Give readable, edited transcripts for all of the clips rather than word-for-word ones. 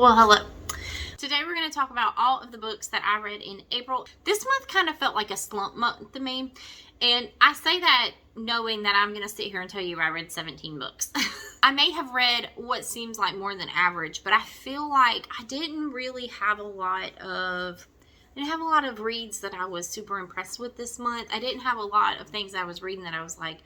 Well, hello. Today we're going to talk about all of the books that I read in April. This month kind of felt like a slump month to me. And I say that knowing that I'm going to sit here and tell you I read 17 books. I may have read what seems like more than average, but I feel like I didn't really have a lot of reads that I was super impressed with this month. I didn't have a lot of things I was reading that I was like,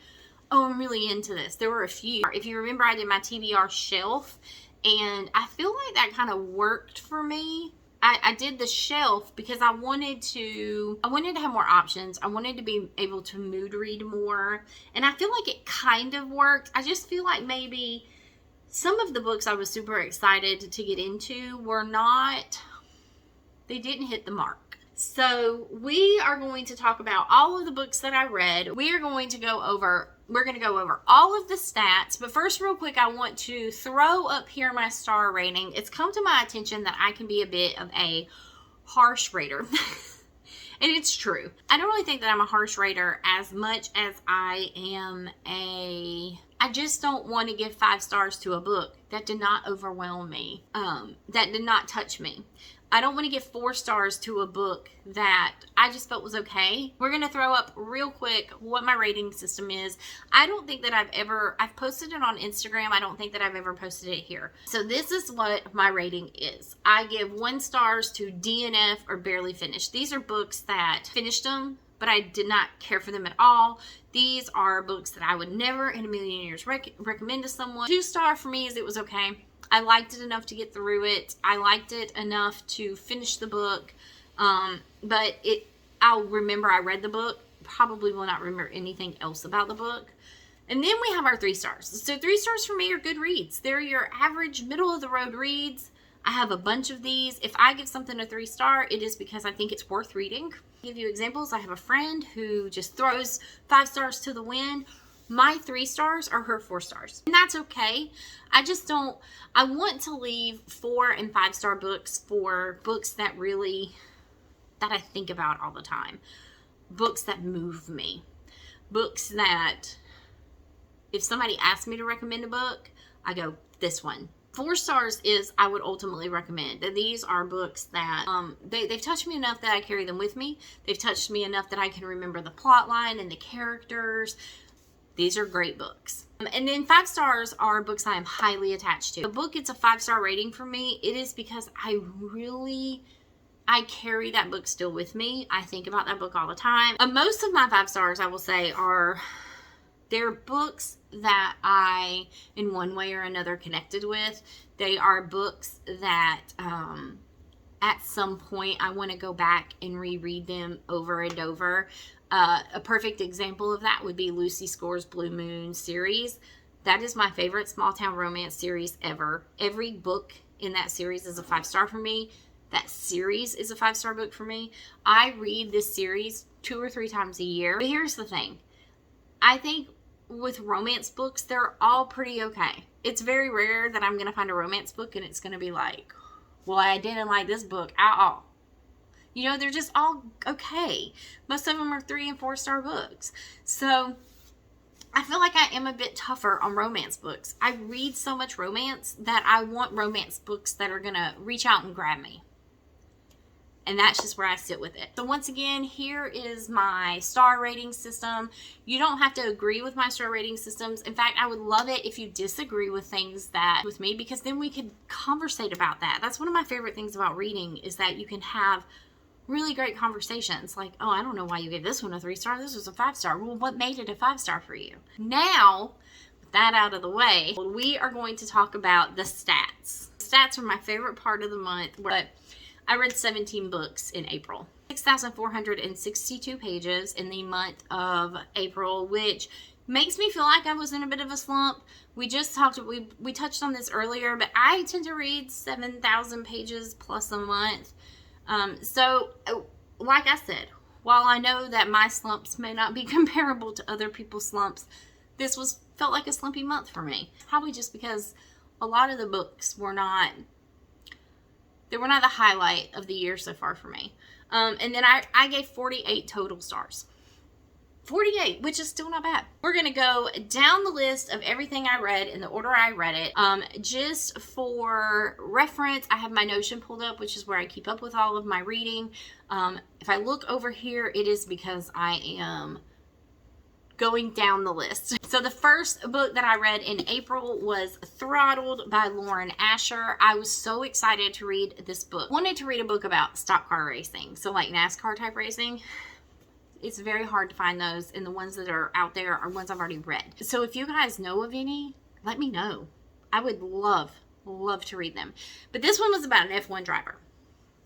oh, I'm really into this. There were a few. If you remember, I did my TBR shelf, and I feel like that kind of worked for me. I did the shelf because I wanted to have more options. I wanted to be able to mood read more, and I feel like it kind of worked. I just feel like maybe some of the books I was super excited to get into they didn't hit the mark. So we are going to talk about all of the books that I read. We're going to go over all of the stats, but first, real quick, I want to throw up here my star rating. It's come to my attention that I can be a bit of a harsh rater. And it's true. I don't really think that I'm a harsh rater as much as I just don't want to give 5 stars to a book that did not overwhelm me, that did not touch me. I don't want to give 4 stars to a book that I just felt was okay. We're going to throw up real quick what my rating system is. I don't think that I've posted it on Instagram. I don't think that I've ever posted it here. So this is what my rating is. I give 1 stars to DNF or barely finished. These are books that finished them, but I did not care for them at all. These are books that I would never in a million years recommend to someone. 2 star for me is it was okay. I liked it enough to get through it. I liked it enough to finish the book. But I'll remember I read the book. Probably will not remember anything else about the book. And then we have our 3 stars. So 3 stars for me are good reads. They're your average middle of the road reads. I have a bunch of these. If I give something a 3 star, it is because I think it's worth reading. I'll give you examples. I have a friend who just throws 5 stars to the wind. My 3 stars are her 4 stars. And that's okay. I want to leave 4 and 5 star books for books that I think about all the time. Books that move me. Books that, if somebody asks me to recommend a book, I go, this one. 4 stars is I would ultimately recommend. These are books that they've touched me enough that I carry them with me. They've touched me enough that I can remember the plot line and the characters. These are great books. And then 5 stars are books I am highly attached to. The book gets a 5-star rating from me. It is because I carry that book still with me. I think about that book all the time. Most of my 5 stars, I will say, they're books that I, in one way or another, connected with. They are books that at some point I want to go back and reread them over and over. A perfect example of that would be Lucy Score's Blue Moon series. That is my favorite small town romance series ever. Every book in that series is a 5-star for me. That series is a 5-star book for me. I read this series 2 or 3 times a year. But here's the thing. I think with romance books, they're all pretty okay. It's very rare that I'm going to find a romance book and it's going to be like, well, I didn't like this book at all. You know, they're just all okay. Most of them are 3 and 4 star books. So I feel like I am a bit tougher on romance books. I read so much romance that I want romance books that are going to reach out and grab me. And that's just where I sit with it. So once again, here is my star rating system. You don't have to agree with my star rating systems. In fact, I would love it if you disagree with things with me, because then we could conversate about that. That's one of my favorite things about reading, is that you can have really great conversations. Like, oh, I don't know why you gave this one a 3 star. This was a 5 star. Well, what made it a 5 star for you? Now, with that out of the way, we are going to talk about the stats. Stats are my favorite part of the month, but I read 17 books in April. 6,462 pages in the month of April, which makes me feel like I was in a bit of a slump. We touched on this earlier, but I tend to read 7,000 pages plus a month. So, like I said, while I know that my slumps may not be comparable to other people's slumps, this felt like a slumpy month for me. Probably just because a lot of the books were not the highlight of the year so far for me. And then I gave 48 total stars. 48, which is still not bad. We're going to go down the list of everything I read in the order I read it. Just for reference, I have my Notion pulled up, which is where I keep up with all of my reading. If I look over here, it is because I am going down the list. So the first book that I read in April was Throttled by Lauren Asher. I was so excited to read this book. I wanted to read a book about stock car racing, so like NASCAR type racing. It's very hard to find those, and the ones that are out there are ones I've already read. So if you guys know of any, let me know. I would love to read them. But this one was about an F1 driver.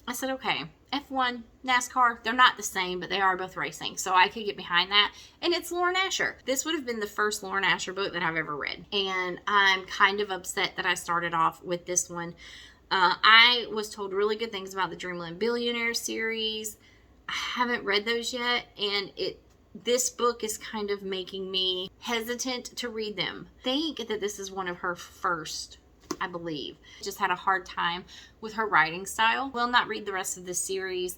I said, okay, F1, NASCAR, they're not the same, but they are both racing. So I could get behind that. And it's Lauren Asher. This would have been the first Lauren Asher book that I've ever read. And I'm kind of upset that I started off with this one. I was told really good things about the Dreamland Billionaire series. I haven't read those yet, and this book is kind of making me hesitant to read them. I think that this is one of her first, I believe. Just had a hard time with her writing style. Will not read the rest of this series.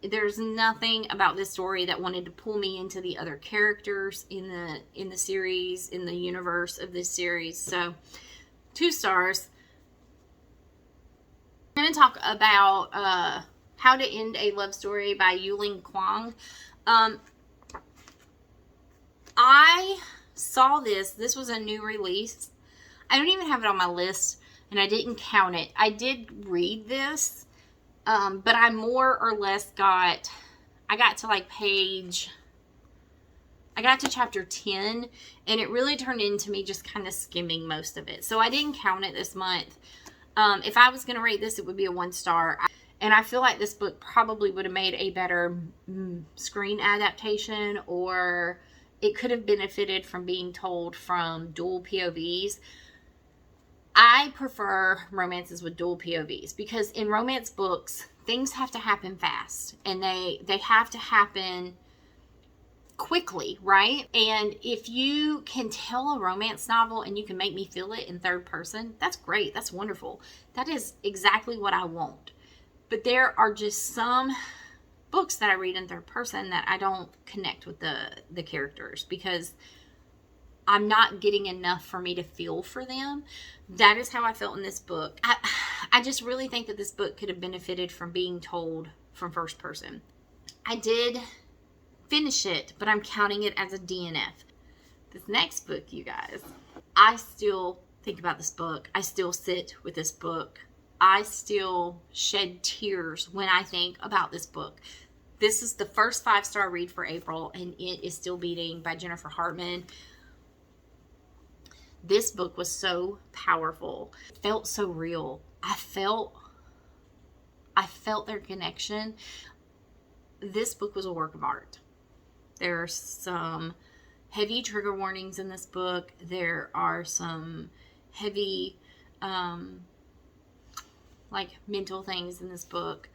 There's nothing about this story that wanted to pull me into the other characters in the series, in the universe of this series. So 2 stars. I'm going to talk about How to End a Love Story by Yuling Kwang. I saw this. This was a new release. I don't even have it on my list, and I didn't count it. I did read this, but I more or less I got to chapter 10, and it really turned into me just kind of skimming most of it. So I didn't count it this month. If I was going to rate this, it would be a 1 star. And I feel like this book probably would have made a better screen adaptation, or it could have benefited from being told from dual POVs. I prefer romances with dual POVs because in romance books, things have to happen fast, and they have to happen quickly, right? And if you can tell a romance novel and you can make me feel it in third person, that's great. That's wonderful. That is exactly what I want. But there are just some books that I read in third person that I don't connect with the characters because I'm not getting enough for me to feel for them. That is how I felt in this book. I just really think that this book could have benefited from being told from first person. I did finish it, but I'm counting it as a DNF. This next book, you guys, I still think about this book. I still sit with this book. I still shed tears when I think about this book. This is the first 5-star read for April, and it is still beating by Jennifer Hartman. This book was so powerful. It felt so real. I felt their connection. This book was a work of art. There are some heavy trigger warnings in this book. There are some heavy mental things in this book,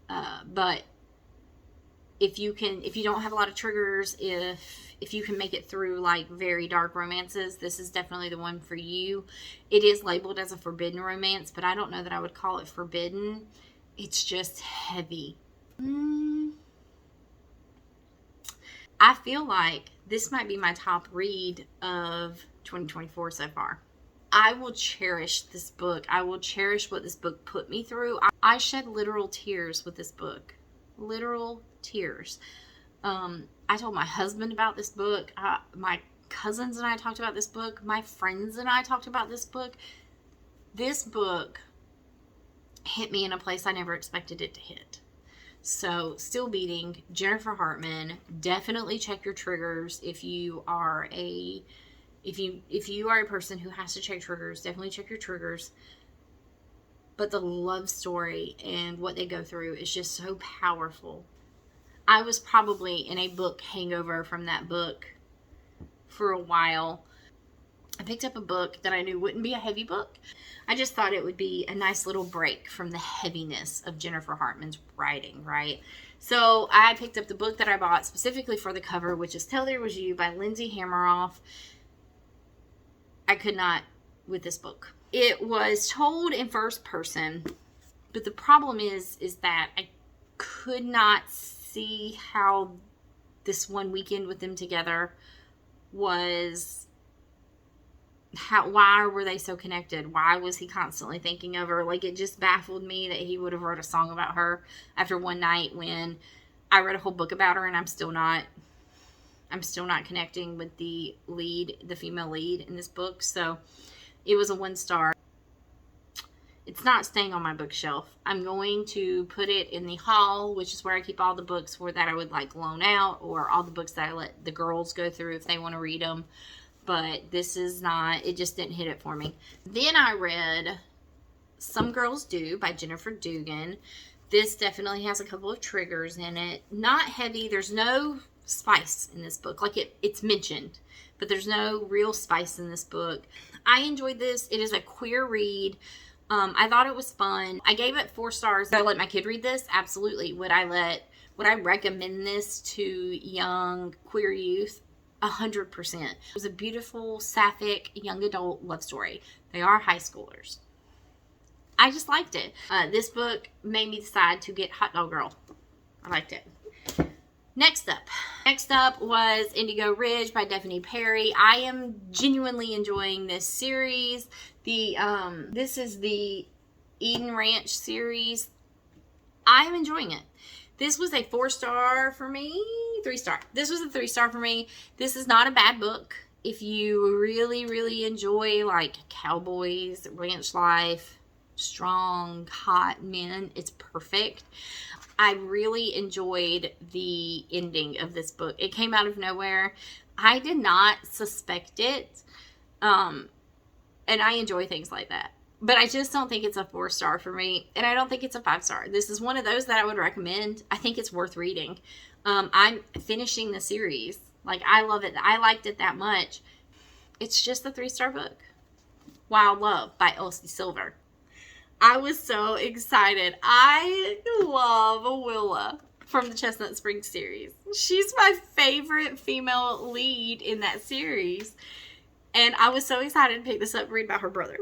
but if you don't have a lot of triggers, if you can make it through like very dark romances, this is definitely the one for you. It is labeled as a forbidden romance, but I don't know that I would call it forbidden. It's just heavy. I feel like this might be my top read of 2024 so far. I will cherish this book. I will cherish what this book put me through. I shed literal tears with this book. Literal tears. I told my husband about this book. My cousins and I talked about this book. My friends and I talked about this book. This book hit me in a place I never expected it to hit. So, still beating Jennifer Hartman. Definitely check your triggers if you are a person who has to check triggers. Definitely check your triggers. But the love story and what they go through is just so powerful. I was probably in a book hangover from that book for a while. I picked up a book that I knew wouldn't be a heavy book. I just thought it would be a nice little break from the heaviness of Jennifer Hartman's writing, right? So I picked up the book that I bought specifically for the cover, which is Tell There Was You by Lindsay Hammeroff. I could not with this book. It was told in first person, but the problem is that I could not see how this one weekend with them together was why were they so connected? Why was he constantly thinking of her? Like, it just baffled me that he would have wrote a song about her after one night when I read a whole book about her, and I'm still not connecting with the female lead in this book. So it was a 1 star. It's not staying on my bookshelf. I'm going to put it in the hall, which is where I keep all the books that I would like loan out, or all the books that I let the girls go through if they want to read them. But this is not, it just didn't hit it for me. Then I read Some Girls Do by Jennifer Dugan. This definitely has a couple of triggers in it. Not heavy. There's no spice in this book. Like, it's mentioned, but there's no real spice in this book. I enjoyed this. It is a queer read. I thought it was fun. I gave it 4 stars. Would I let my kid read this? Absolutely. Would I recommend this to young queer youth? 100%. It was a beautiful, sapphic, young adult love story. They are high schoolers. I just liked it. This book made me decide to get Hot Dog Girl. I liked it. Next up was Indigo Ridge by Daphne Perry. I am genuinely enjoying this series. This is the Eden Ranch series. I am enjoying it. This was a 4-star for me. 3-star. This was a 3-star for me. This is not a bad book. If you really, really enjoy like cowboys, ranch life, strong, hot men, it's perfect. I really enjoyed the ending of this book. It came out of nowhere. I did not suspect it. And I enjoy things like that. But I just don't think it's a 4-star for me. And I don't think it's a 5-star. This is one of those that I would recommend. I think it's worth reading. I'm finishing the series. Like, I love it. I liked it that much. It's just a 3-star book. Wild Love by Elsie Silver. I was so excited. I love Willa from the Chestnut Springs series. She's my favorite female lead in that series. And I was so excited to pick this up and read about her brother.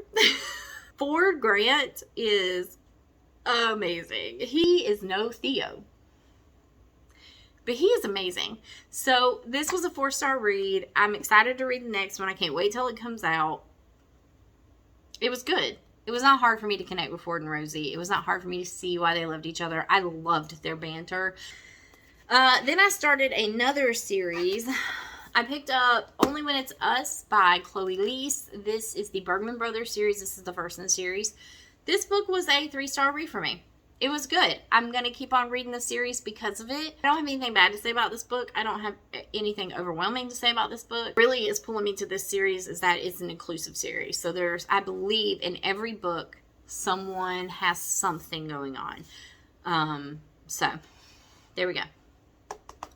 Ford Grant is amazing. He is no Theo, but he is amazing. So this was a 4-star read. I'm excited to read the next one. I can't wait till it comes out. It was good. It was not hard for me to connect with Ford and Rosie. It was not hard for me to see why they loved each other. I loved their banter. Then I started another series. I picked up Only When It's Us by Chloe Leese. This is the Bergman Brothers series. This is the first in the series. This book was a 3-star read for me. It was good. I'm going to keep on reading the series because of it. I don't have anything bad to say about this book. I don't have anything overwhelming to say about this book. Really is pulling me to this series is that it's an inclusive series. So there's, I believe, in every book, someone has something going on. So there we go.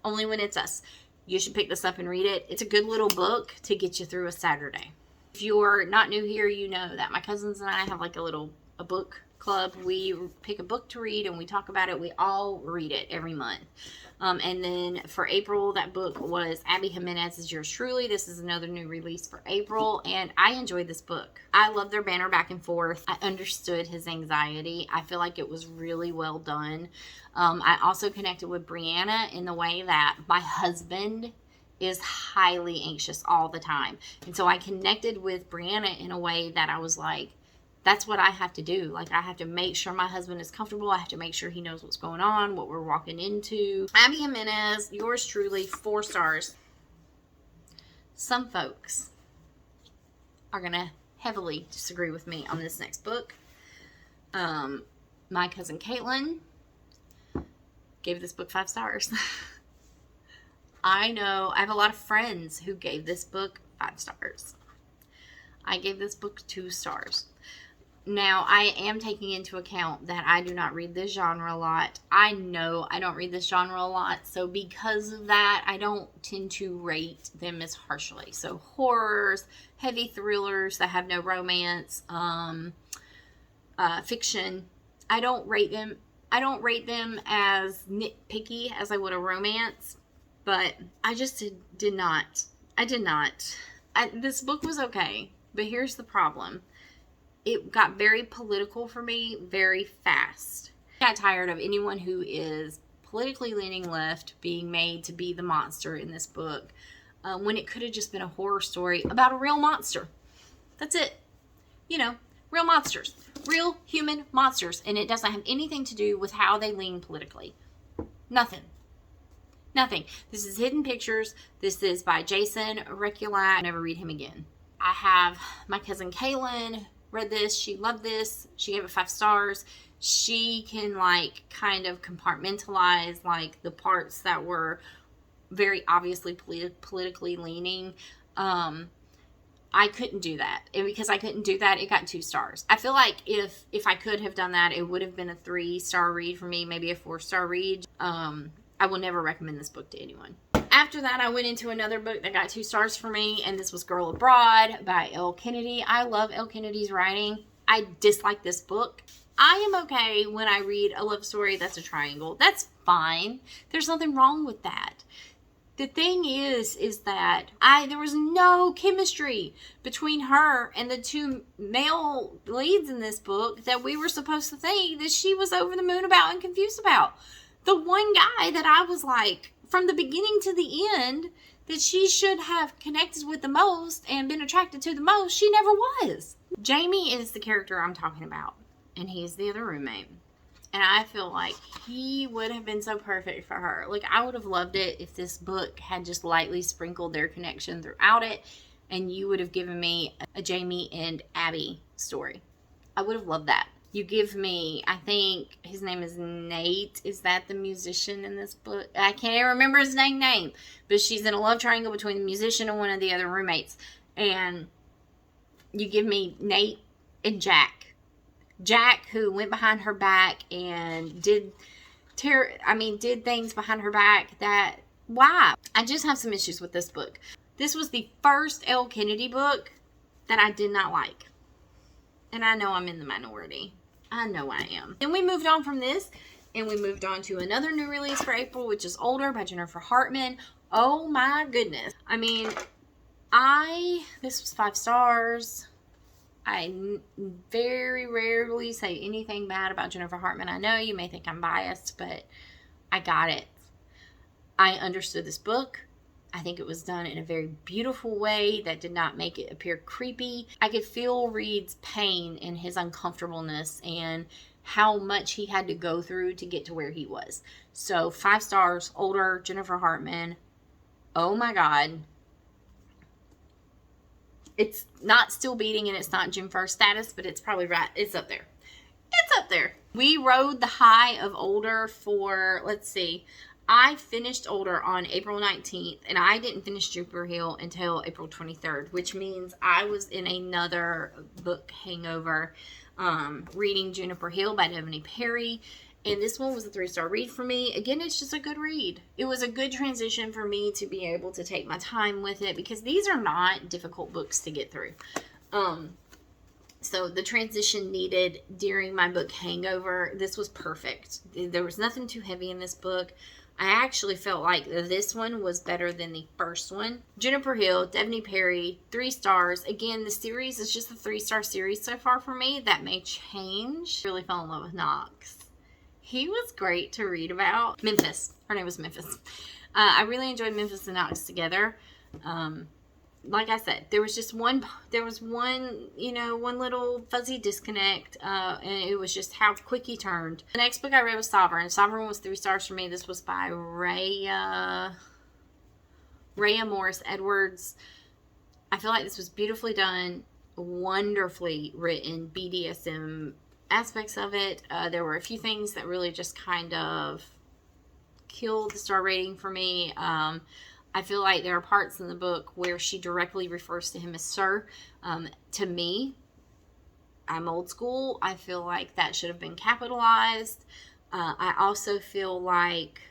Only When It's Us. You should pick this up and read it. It's a good little book to get you through a Saturday. If you're not new here, you know that my cousins and I have like a book club. We pick a book to read and we talk about it. We all read it every month. And then for April, that book was Abby Jimenez's Yours Truly. This is another new release for April, and I enjoyed this book. I love their banter back and forth. I understood his anxiety. I feel like it was really well done. I also connected with Brianna in the way that my husband is highly anxious all the time. And so I connected with Brianna in a way that I was like, that's what I have to do. Like, I have to make sure my husband is comfortable. I have to make sure he knows what's going on, what we're walking into. Abby Jimenez, Yours Truly, 4 stars. Some folks are going to heavily disagree with me on this next book. My cousin Caitlin gave this book 5 stars. I know I have a lot of friends who gave this book 5 stars. I gave this book 2 stars. Now, I am taking into account that I do not read this genre a lot. I know I don't read this genre a lot, so because of that, I don't tend to rate them as harshly. So horrors, heavy thrillers that have no romance, fiction, I don't rate them. I don't rate them as nitpicky as I would a romance, but I just did not. I did not. This book was okay, but here's the problem. It got very political for me very fast. I got tired of anyone who is politically leaning left being made to be the monster in this book, when it could have just been a horror story about a real monster. That's it. You know, real monsters. Real human monsters. And it doesn't have anything to do with how they lean politically. Nothing. Nothing. This is Hidden Pictures. This is by Jason Recula. I'll never read him again. I have my cousin Kaylin read this. She loved this. She gave it 5 stars. She can like kind of compartmentalize like the parts that were very obviously politically leaning. I couldn't do that. And because I couldn't do that, it got 2 stars. I feel like if I could have done that, it would have been a 3-star read for me, maybe a 4-star read. I will never recommend this book to anyone. After that, I went into another book that got 2 stars for me, and this was Girl Abroad by Elle Kennedy. I love Elle Kennedy's writing. I dislike this book. I am okay when I read a love story that's a triangle. That's fine. There's nothing wrong with that. The thing is that there was no chemistry between her and the 2 male leads in this book that we were supposed to think that she was over the moon about and confused about. The one guy that I was like, from the beginning to the end, that she should have connected with the most and been attracted to the most, she never was. Jamie is the character I'm talking about, and he's the other roommate. And I feel like he would have been so perfect for her. Like, I would have loved it if this book had just lightly sprinkled their connection throughout it, and you would have given me a Jamie and Abby story. I would have loved that. You give me, I think his name is Nate. Is that the musician in this book? I can't even remember his name. But she's in a love triangle between the musician and one of the other roommates. And you give me Nate and Jack. Jack, who went behind her back and did things behind her back that, why? I just have some issues with this book. This was the first Elle Kennedy book that I did not like. And I know I'm in the minority. I know I am. Then we moved on from this, and we moved on to another new release for April, which is Older by Jennifer Hartman. Oh my goodness. I mean, this was 5 stars. I very rarely say anything bad about Jennifer Hartman. I know you may think I'm biased, but I got it. I understood this book. I think it was done in a very beautiful way that did not make it appear creepy. I could feel Reed's pain and his uncomfortableness and how much he had to go through to get to where he was. So 5 stars, Older, Jennifer Hartman. Oh my God. It's not still beating and it's not Jim First status, but it's probably right. It's up there. It's up there. We rode the high of Older for, let's see, I finished Older on April 19th, and I didn't finish Juniper Hill until April 23rd, which means I was in another book hangover, reading Juniper Hill by Devney Perry, and this one was a 3-star read for me. Again, it's just a good read. It was a good transition for me to be able to take my time with it, because these are not difficult books to get through. So the transition needed during my book hangover, this was perfect. There was nothing too heavy in this book. I actually felt like this one was better than the first one. Juniper Hill, Devney Perry, 3 stars. Again, the series is just a 3-star series so far for me. That may change. Really fell in love with Knox. He was great to read about. Memphis. Her name was Memphis. I really enjoyed Memphis and Knox together. Like I said, there was one little fuzzy disconnect, and it was just how quick he turned. The next book I read was Sovereign. Sovereign was 3 stars for me. This was by Rhea Morris Edwards. I feel like this was beautifully done, wonderfully written, BDSM aspects of it. There were a few things that really just kind of killed the star rating for me. I feel like there are parts in the book where she directly refers to him as sir. To me, I'm old school. I feel like that should have been capitalized. I also feel like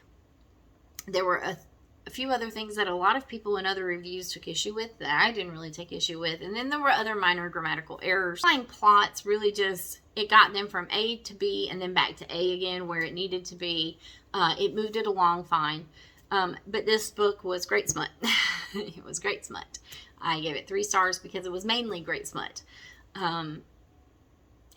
there were a few other things that a lot of people in other reviews took issue with that I didn't really take issue with. And then there were other minor grammatical errors. Plots really just, it got them from A to B and then back to A again where it needed to be. It moved it along fine. But this book was great smut. It was great smut. I gave it 3 stars because it was mainly great smut. And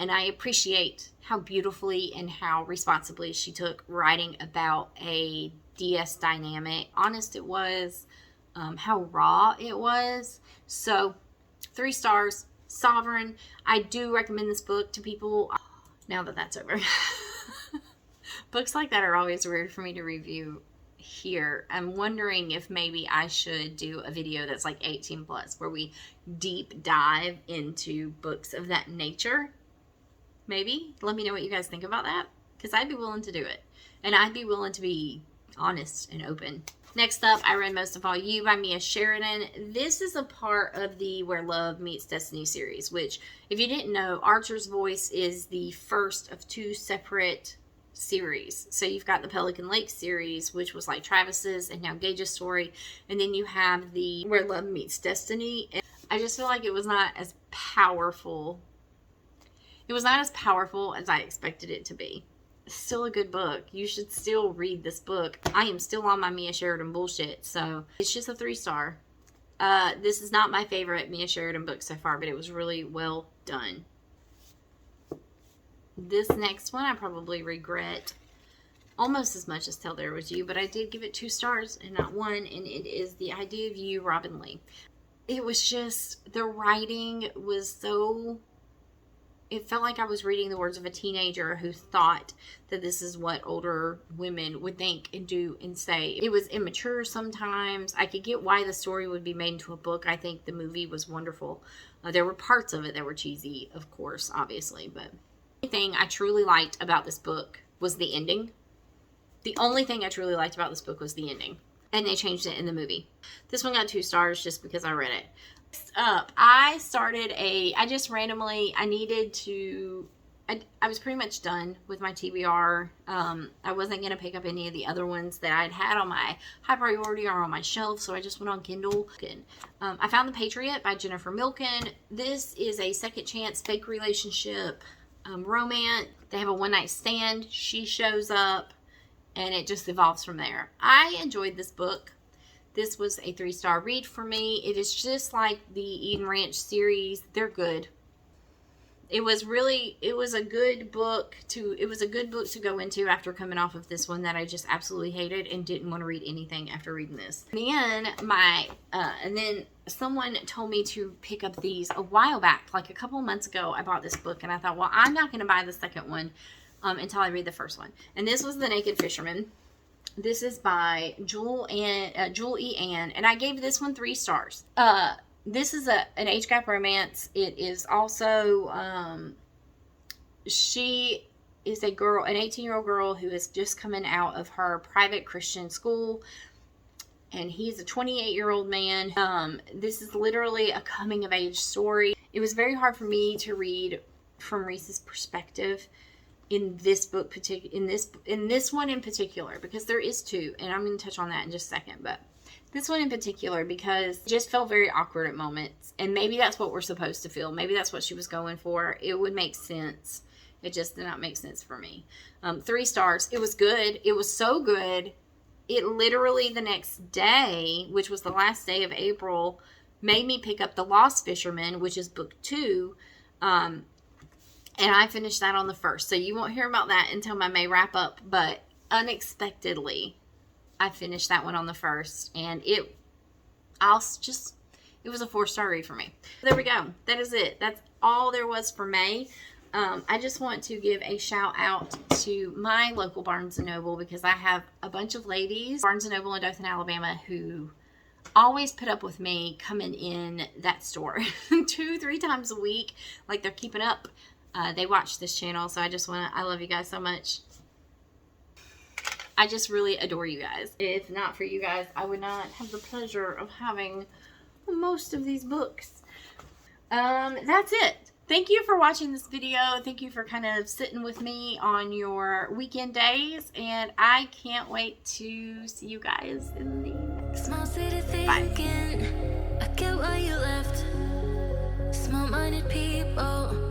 And I appreciate how beautifully and how responsibly she took writing about a DS dynamic. Honest it was, how raw it was. So 3 stars, Sovereign. I do recommend this book to people. Now that that's over. Books like that are always weird for me to review here. I'm wondering if maybe I should do a video that's like 18 plus, where we deep dive into books of that nature. Maybe. Let me know what you guys think about that, because I'd be willing to do it. And I'd be willing to be honest and open. Next up, I read Most of All You by Mia Sheridan. This is a part of the Where Love Meets Destiny series, which, if you didn't know, Archer's Voice is the first of 2 separate series. So you've got the Pelican Lake series, which was like Travis's and now Gage's story. And then you have the Where Love Meets Destiny. And I just feel like it was not as powerful. It was not as powerful as I expected it to be. Still a good book. You should still read this book. I am still on my Mia Sheridan bullshit, so it's just a 3 star. This is not my favorite Mia Sheridan book so far, but it was really well done. This next one I probably regret almost as much as Till There Was You, but I did give it 2 stars and not 1, and it is The Idea of You, Robin Lee. It was just, the writing was so... It felt like I was reading the words of a teenager who thought that this is what older women would think and do and say. It was immature sometimes. I could get why the story would be made into a book. I think the movie was wonderful. There were parts of it that were cheesy, of course, obviously. But the thing I truly liked about this book was the ending. The only thing I truly liked about this book was the ending. And they changed it in the movie. This one got 2 stars just because I read it. Next up, I was pretty much done with my TBR. I wasn't going to pick up any of the other ones that I'd had on my high priority or on my shelf, so I just went on Kindle. I found The Patriot by Jennifer Milken. This is a second chance fake relationship romance. They have a one-night stand. She shows up, and it just evolves from there. I enjoyed this book. This was a 3-star read for me. It is just like the Eden Ranch series. They're good. It was a good book to go into after coming off of this one that I just absolutely hated and didn't want to read anything after reading this. And then someone told me to pick up these a while back, like a couple months ago. I bought this book and I thought, well, I'm not going to buy the second one until I read the first one. And this was The Naked Fisherman. This is by Jewel E. Ann, and I gave this one 3 stars. This is an age gap romance. It is also, she is a girl, an 18-year-old girl who is just coming out of her private Christian school, and he's a 28-year-old man. This is literally a coming-of-age story. It was very hard for me to read from Reese's perspective in this book, in this one in particular, because there is 2, and I'm going to touch on that in just a second, but this one in particular, because it just felt very awkward at moments, and maybe that's what we're supposed to feel. Maybe that's what she was going for. It would make sense. It just did not make sense for me. 3 stars. It was good. It was so good. It literally the next day, which was the last day of April, made me pick up The Lost Fisherman, which is book 2, and I finished that on the 1st. So you won't hear about that until my May wrap up. But unexpectedly, I finished that one on the 1st. And it was a 4-star read for me. There we go. That is it. That's all there was for May. I just want to give a shout out to my local Barnes & Noble, because I have a bunch of ladies, Barnes & Noble in Dothan, Alabama, who always put up with me coming in that store 2-3 times a week. Like, they're keeping up. They watch this channel, so I love you guys so much. I just really adore you guys. If not for you guys, I would not have the pleasure of having most of these books. That's it. Thank you for watching this video. Thank you for kind of sitting with me on your weekend days, and I can't wait to see you guys in the next one. Bye. I get why you left. Small-minded people.